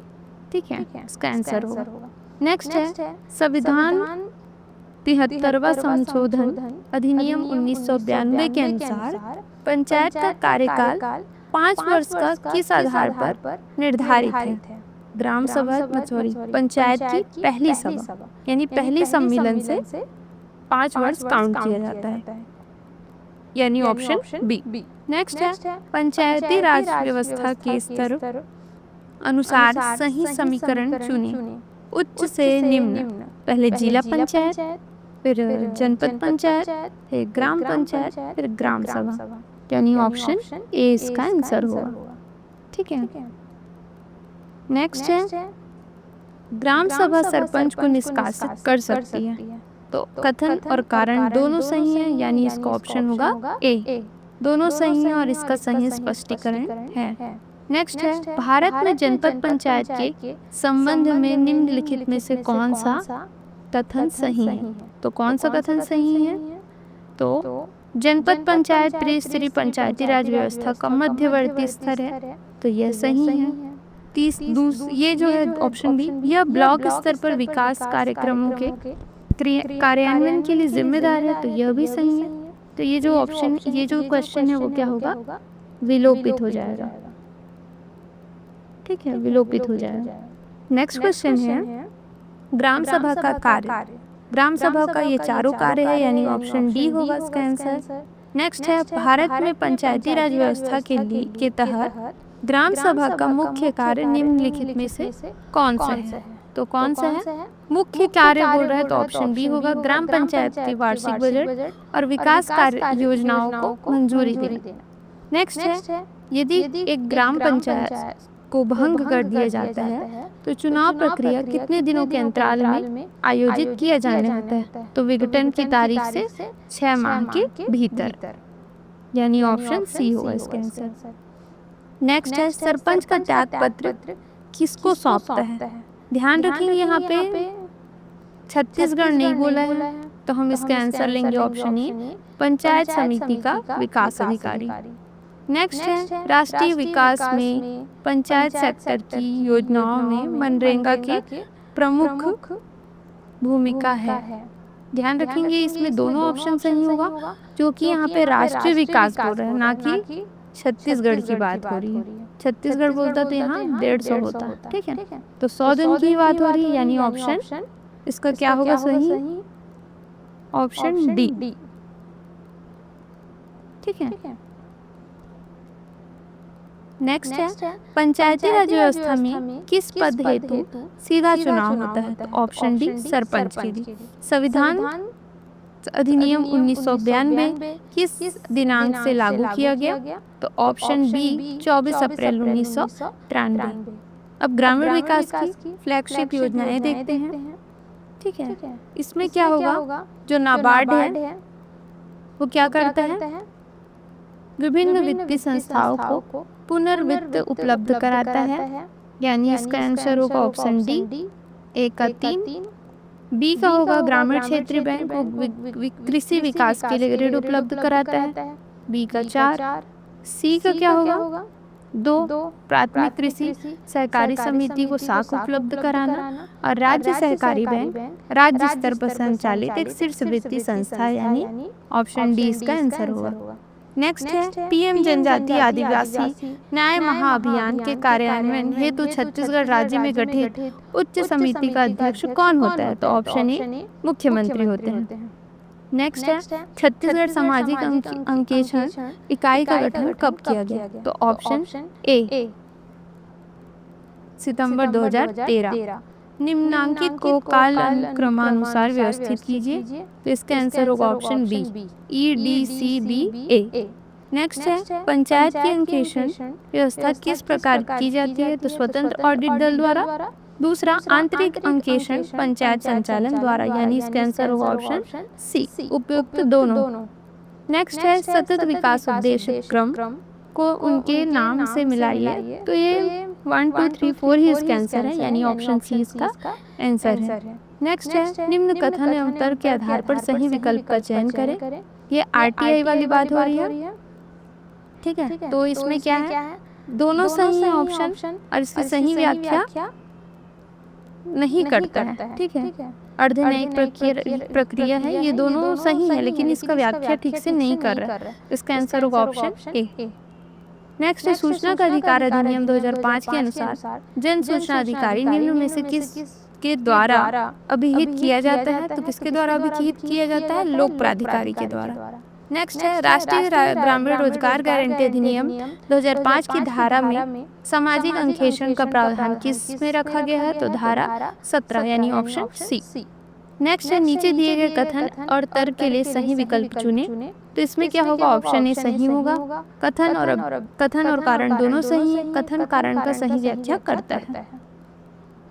ठीक है, इसका आंसर होगा। नेक्स्ट है संविधान 73वां संशोधन अधिनियम 1992 के अनुसार पंचायत का कार्यकाल 5 वर्ष का किस आधार पर निर्धारित है? ग्राम सभा पंचायत की पहली सभा यानी पहली सम्मेलन से 5 वर्ष काउंट किया जाता है, यानी ऑप्शन बी। नेक्स्ट है पंचायती राज व्यवस्था के स्तर अनुसार सही समीकरण चुने। उच्च से निम्न, पहले जिला पंचायत, फिर जनपद पंचायत, फिर ग्राम पंचायत, फिर ग्राम सभा, यानी ऑप्शन ए इसका आंसर होगा। ठीक है। नेक्स्ट है ग्राम सभा सरपंच को निष्कासित कर सकती है। तो कथन और कारण दोनों सही है, यानी इसका ऑप्शन होगा ए। दोनों सही है और इसका सही स्पष्टीकरण है। नेक्स्ट है भारत में जनपद पंचायत के संबंध में निम्नलिखित में से कौन सा कथन सही है? तो कौन सा कथन सही है? तो जनपद पंचायत त्रिस्तरीय पंचायती राज व्यवस्था का मध्यवर्ती स्तर है, तो यह सही है। ये जो है ऑप्शन बी, यह ब्लॉक स्तर पर विकास कार्यक्रमों के कार्यान्वयन के लिए जिम्मेदार है, तो यह भी सही है। तो ये जो क्वेश्चन है वो क्या होगा? विलोपित हो जाएगा। ठीक है, विलोपित हो जाएगा। नेक्स्ट क्वेश्चन है ग्राम सभा का कार्य। ग्राम सभा का ये चारों कार्य है, यानी ऑप्शन डी होगा इसका आंसर। नेक्स्ट है भारत में पंचायती राज व्यवस्था के तहत ग्राम सभा का मुख्य कार्य निम्नलिखित में से कौन सा है? तो कौन सा है? मुख्य कार्य बोल रहा है तो ऑप्शन बी होगा, ग्राम पंचायत के वार्षिक बजट और विकास कार्य योजनाओं को मंजूरी देना। नेक्स्ट है यदि एक ग्राम पंचायत को भंग कर दिया जाता है तो चुनाव प्रक्रिया कितने दिनों के अंतराल में आयोजित किया जाने होता है? तो विघटन की तारीख से 6 माह के भीतर, यानी ऑप्शन सी होगा इसका आंसर। नेक्स्ट है सरपंच का त्याग पत्र किसको सौंपता है? ध्यान रखेंगे यहाँ पे छत्तीसगढ़ नहीं बोला है, तो हम इसका आंसर लेंगे ऑप्शन ए, पंचायत समिति का विकास अधिकारी। नेक्स्ट है राष्ट्रीय विकास में पंचायत सेक्टर की योजनाओं में मनरेगा की प्रमुख भूमिका है। ध्यान रखेंगे इसमें दोनों ऑप्शन सही होगा, जो कि यहाँ पे राष्ट्रीय विकास बोल रहे हैं, ना कि छत्तीसगढ़ की बात हो रही है। छत्तीसगढ़ बोलता तो यहाँ 150 होता। ठीक है, तो 100 दिन की बात हो रही है, यानी ऑप्शन इसका क्या होगा सही? Option D. ठीक है। नेक्स्ट है पंचायती राज व्यवस्था में किस पद हेतु सीधा चुनाव होता है? तो ऑप्शन डी सरपंच के लिए। संविधान अधिनियम 1992 किस दिनांक से लागू किया गया? तो ऑप्शन बी 24 अप्रैल 1993। अब ग्रामीण विकास की फ्लैगशिप योजनाएं देखते हैं। ठीक है, इसमें क्या होगा? जो नाबार्ड है वो क्या करता है? विभिन्न वित्तीय संस्थाओं को पुनर्वित्त उपलब्ध कराता है, यानी इसका आंसर होगा ऑप्शन डी, ए का 3। बी का होगा ग्रामीण क्षेत्रीय बैंक को कृषि विकास के लिए ऋण उपलब्ध कराता है, बी का 4। सी का क्या होगा? 2 प्राथमिक कृषि सहकारी समिति को साख उपलब्ध कराना, और राज्य सहकारी बैंक राज्य स्तर पर संचालित एक शीर्ष वित्तीय संस्था, यानी ऑप्शन डी इसका आंसर होगा। नेक्स्ट है पीएम जनजातीय आदिवासी न्याय महाअभियान के कार्यान्वयन हेतु छत्तीसगढ़ राज्य में गठित उच्च समिति का अध्यक्ष कौन होता है? तो ऑप्शन ए मुख्यमंत्री होते हैं। नेक्स्ट है छत्तीसगढ़ सामाजिक अंकेक्षण इकाई का गठन कब किया गया? तो ऑप्शन ए सितंबर 2013। निम्नांकित को कालक्रमानुसार व्यवस्थित कीजिए, तो इसका आंसर होगा ऑप्शन बी, EDCBA। नेक्स्ट है पंचायत की अंकेक्षण व्यवस्था किस प्रकार की जाती है? तो स्वतंत्र ऑडिट दल द्वारा। दूसरा आंतरिक अंकेक्षण पंचायत संचालन द्वारा, यानी इसका आंसर होगा ऑप्शन सी, उपयुक्त दोनों। नेक्स्ट है सतत विकास उद्देश्य क्रम को उनके नाम से मिलाइए, तो ये 1 2 3 4 ही इसका आंसर है, यानी ऑप्शन सी इसका आंसर है। नेक्स्ट है निम्न कथन एवं तर्क के आधार पर सही विकल्प का चयन करें। ये RTI वाली बात हो रही है। ठीक है, तो इसमें क्या है? दोनों सही है ऑप्शन, और इसकी सही व्याख्या नहीं करता है। ठीक है, अर्धन्यायिक प्रक्रिया है, ये दोनों सही है लेकिन इसका व्याख्या ठीक से नहीं कर रहा है। इसका आंसर होगा ऑप्शन ए। नेक्स्ट है सूचना का अधिकार अधिनियम 2005 के अनुसार जन सूचना अधिकारी निम्न में से किस के द्वारा अभिहित किया जाता है? तो किसके द्वारा अभिहित किया जाता है? लोक प्राधिकारी के द्वारा। नेक्स्ट है राष्ट्रीय ग्रामीण रोजगार गारंटी अधिनियम 2005 की धारा में सामाजिक अंकेक्षण का प्रावधान किस में रखा गया है? तो धारा 17 यानी ऑप्शन सी। नेक्स्ट है नीचे दिए गए कथन और तर्क के लिए सही विकल्प चुने। तो इसमें क्या होगा? ऑप्शन ए सही होगा। कथन और कारण दोनों सही है। कथन कारण का सही व्याख्या करता है।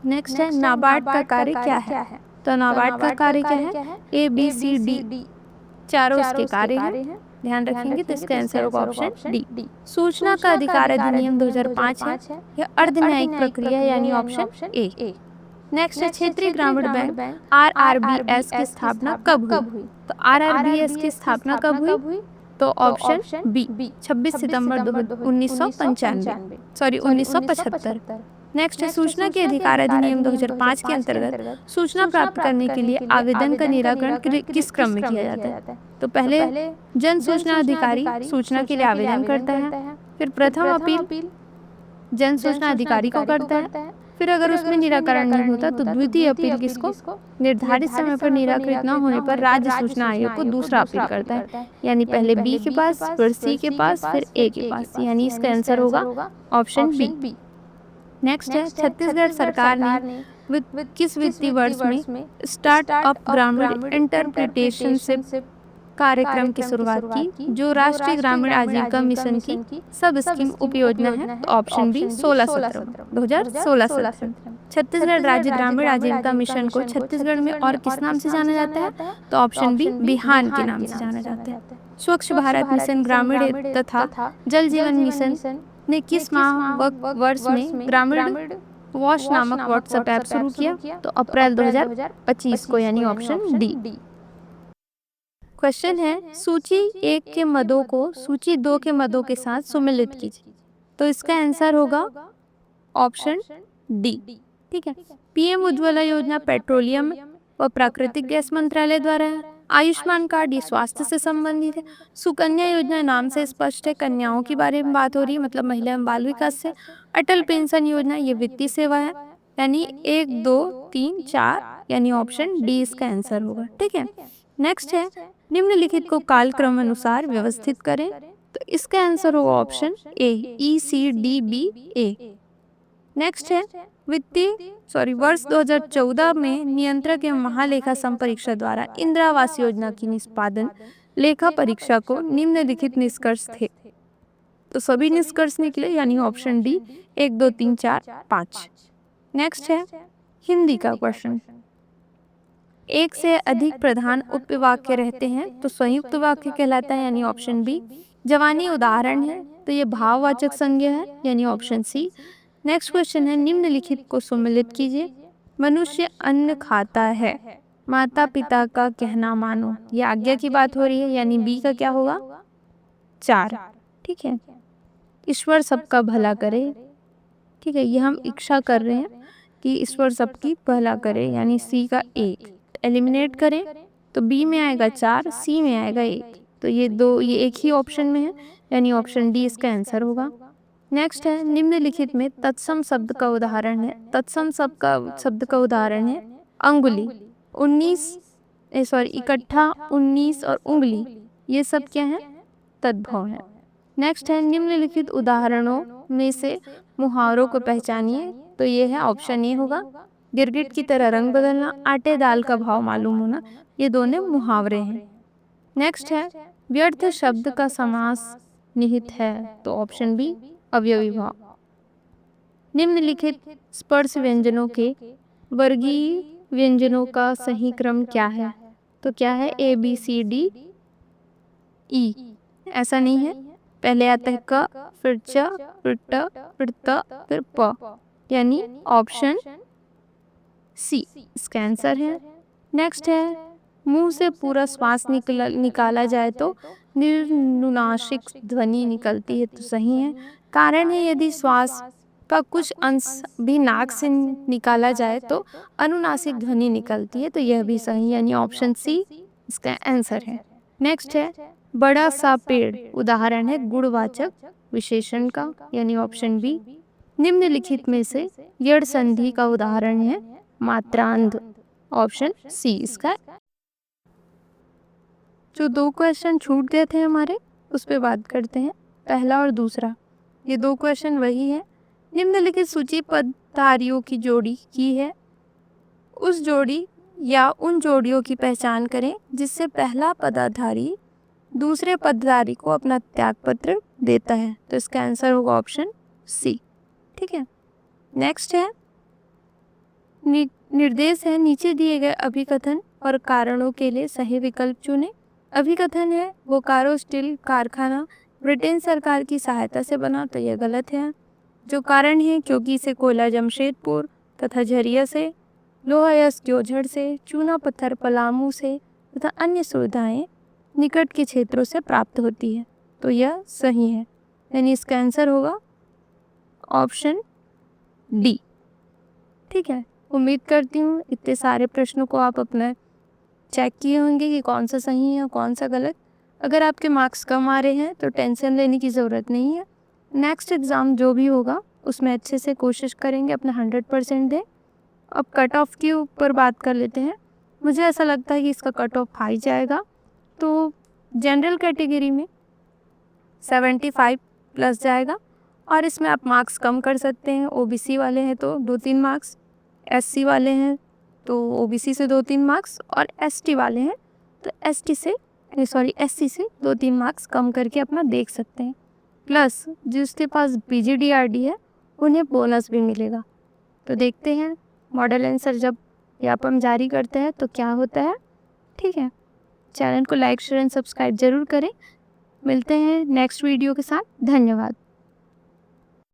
नेक्स्ट है नाबार्ड का कार्य क्या है? तो नाबार्ड का कार्य क्या है? ए बी सी डी चारों इसके कार्य हैं, ध्यान रखेंगे। तो इसका आंसर होगा ऑप्शन डी। सूचना का अधिकार अधिनियम 2005 है, यह अर्धन्यायिक प्रक्रिया यानी ऑप्शन ए। नेक्स्ट है क्षेत्रीय ग्रामीण बैंक RRBS की स्थापना कब हुई? तो RRBS की स्थापना कब हुई? तो ऑप्शन बी 26 सितंबर 1975। नेक्स्ट है सूचना के अधिकार अधिनियम 2005 के अंतर्गत सूचना प्राप्त करने के लिए आवेदन का निराकरण किस क्रम में किया जाता है? तो पहले जन सूचना अधिकारी सूचना के लिए आवेदन करता है, फिर प्रथम अपील जन सूचना अधिकारी को करता है, फिर अगर उसमें निराकरण नहीं होता तो द्वितीय अपील किसको? निर्धारित समय पर निराकृत न होने पर राज्य सूचना आयोग को दूसरा अपील करता है, यानी पहले बी के पास, फिर सी के पास, फिर ए के पास, यानी इसका आंसर होगा ऑप्शन बी। नेक्स्ट है छत्तीसगढ़ सरकार ने किस वित्तीय वर्ष में स्टार्टअप ग्रामीण एंटरप्रेन्योरशिप कार्यक्रम की शुरुआत की, जो राष्ट्रीय ग्रामीण आजीविका मिशन की सब स्कीम उपयोजना है? तो ऑप्शन बी 2016-17। छत्तीसगढ़ राज्य ग्रामीण आजीविका मिशन को छत्तीसगढ़ में और किस नाम से जाना जाता है? तो ऑप्शन बी बिहान के नाम से जाना जाता है। स्वच्छ भारत मिशन ग्रामीण तथा जल जीवन मिशन ने किस माह व वर्ष में ग्रामीण वॉश नामक व्हाट्सएप ऐप शुरू किया? तो अप्रैल 2025 को, यानी ऑप्शन डी। क्वेश्चन है सूची 1 के मदों को सूची 2 के मदों के साथ सुमेलित कीजिए। तो इसका आंसर होगा ऑप्शन डी। ठीक है। पीएम उज्ज्वला योजना पेट्रोलियम व प्राकृतिक गैस मंत्रालय द्वारा है। आयुष्मान कार्ड ये स्वास्थ्य से संबंधित है। सुकन्या योजना नाम से स्पष्ट है, कन्याओं के बारे में बात हो रही है, मतलब महिला एवं बाल विकास से। अटल पेंशन योजना ये वित्तीय सेवा है, यानी 1 2 3 4 यानी ऑप्शन डी इसका आंसर होगा। ठीक है। नेक्स्ट है निम्नलिखित को कालक्रम अनुसार व्यवस्थित करें। तो इसका आंसर होगा ऑप्शन ए ECDBA। नेक्स्ट है वर्ष 2014 में नियंत्रक एवं महालेखा संपरीक्षक द्वारा इंदिरा आवास योजना की निष्पादन लेखा परीक्षा को निम्नलिखित निष्कर्ष थे। तो सभी निष्कर्ष निकले, यानी ऑप्शन डी 1 2 3 4 5। नेक्स्ट है हिंदी का क्वेश्चन। एक से अधिक प्रधान उपवाक्य रहते हैं तो संयुक्त वाक्य कहलाता है, यानी ऑप्शन बी। जवानी उदाहरण है तो ये भाववाचक संज्ञा है, यानी ऑप्शन सी। नेक्स्ट क्वेश्चन है निम्नलिखित को सम्मिलित कीजिए। मनुष्य अन्न खाता है, माता पिता का कहना मानो, ये आज्ञा की बात हो रही है, यानी बी का क्या होगा? 4। ठीक है। ईश्वर सबका भला करे, ठीक है, ये हम इच्छा कर रहे हैं कि ईश्वर सबकी भला करे, यानी सी का 1। एलिमिनेट करें तो बी में आएगा 4, सी में आएगा 1, तो ये एक ही ऑप्शन में है, यानी ऑप्शन डी इसका आंसर होगा। नेक्स्ट है निम्नलिखित में तत्सम शब्द का उदाहरण है। तत्सम शब्द का उदाहरण है अंगुली, 19 और उंगली, ये सब क्या है? तद्भव है। नेक्स्ट है निम्नलिखित उदाहरणों में से मुहावरों को पहचानिए। तो ये है ऑप्शन ए होगा। गिरगिट की तरह रंग बदलना, आटे दाल का भाव मालूम होना, ये दोनों मुहावरे हैं। नेक्स्ट है व्यर्थ शब्द का समास निहित है। तो ऑप्शन बी अवयवी भाव। निम्नलिखित स्पर्श व्यंजनों के वर्गीय व्यंजनों का सही क्रम क्या है? तो क्या है? ABCD E। ऐसा नहीं है, पहले आता है क, फिर च, फिर ट, फिर त, फिर प, यानी ऑप्शन सी इसका आंसर है। नेक्स्ट है मुंह से पूरा श्वास निकाला जाए तो निर्नुनासिक ध्वनि निकलती है, तो सही है। कारण है यदि श्वास का कुछ अंश भी नाक से निकाला जाए तो अनुनासिक ध्वनि निकलती है, तो यह भी सही, यानी ऑप्शन सी इसका आंसर है। नेक्स्ट है बड़ा सा पेड़, उदाहरण है गुणवाचक विशेषण का, यानी ऑप्शन बी। निम्नलिखित में से यड़ संधि का उदाहरण है मात्रांध, ऑप्शन सी इसका। जो 2 क्वेश्चन छूट गए थे हमारे, उस पर बात करते हैं, पहला और दूसरा। ये 2 क्वेश्चन वही है। निम्नलिखित सूची पदधारियों की जोड़ी की है, उस जोड़ी या उन जोड़ियों की पहचान करें जिससे पहला पदाधारी दूसरे पदधारी को अपना त्यागपत्र देता है, तो इसका आंसर होगा ऑप्शन सी। ठीक है। नेक्स्ट है निर्देश है नीचे दिए गए अभिकथन और कारणों के लिए सही विकल्प चुनें। अभिकथन है बोकारो स्टील कारखाना ब्रिटेन सरकार की सहायता से बना, तो यह गलत है। जो कारण है क्योंकि इसे कोयला जमशेदपुर तथा झरिया से, लोहा या क्योझड़ से, चूना पत्थर पलामू से तथा अन्य सुविधाएं निकट के क्षेत्रों से प्राप्त होती है, तो यह सही है, यानी इसका आंसर होगा ऑप्शन डी। ठीक है। उम्मीद करती हूँ इतने सारे प्रश्नों को आप अपना चेक किए होंगे कि कौन सा सही है कौन सा गलत। अगर आपके मार्क्स कम आ रहे हैं तो टेंशन लेने की ज़रूरत नहीं है। नेक्स्ट एग्ज़ाम जो भी होगा उसमें अच्छे से कोशिश करेंगे, अपना 100% दें। अब कट ऑफ के ऊपर बात कर लेते हैं। मुझे ऐसा लगता है कि इसका कट ऑफ हाई जाएगा, तो जनरल कैटेगरी में 75 प्लस जाएगा और इसमें आप मार्क्स कम कर सकते हैं। ओबीसी वाले हैं तो 2-3 मार्क्स, एससी वाले हैं तो ओबीसी से 2-3 मार्क्स और एसटी वाले हैं तो एससी से 2-3 मार्क्स कम करके अपना देख सकते हैं। प्लस जिसके पास पीजीडीआरडी है उन्हें बोनस भी मिलेगा। तो देखते हैं मॉडल आंसर जब व्यापम जारी करते हैं तो क्या होता है। ठीक है। चैनल को लाइक शेयर एंड सब्सक्राइब जरूर करें। मिलते हैं नेक्स्ट वीडियो के साथ। धन्यवाद।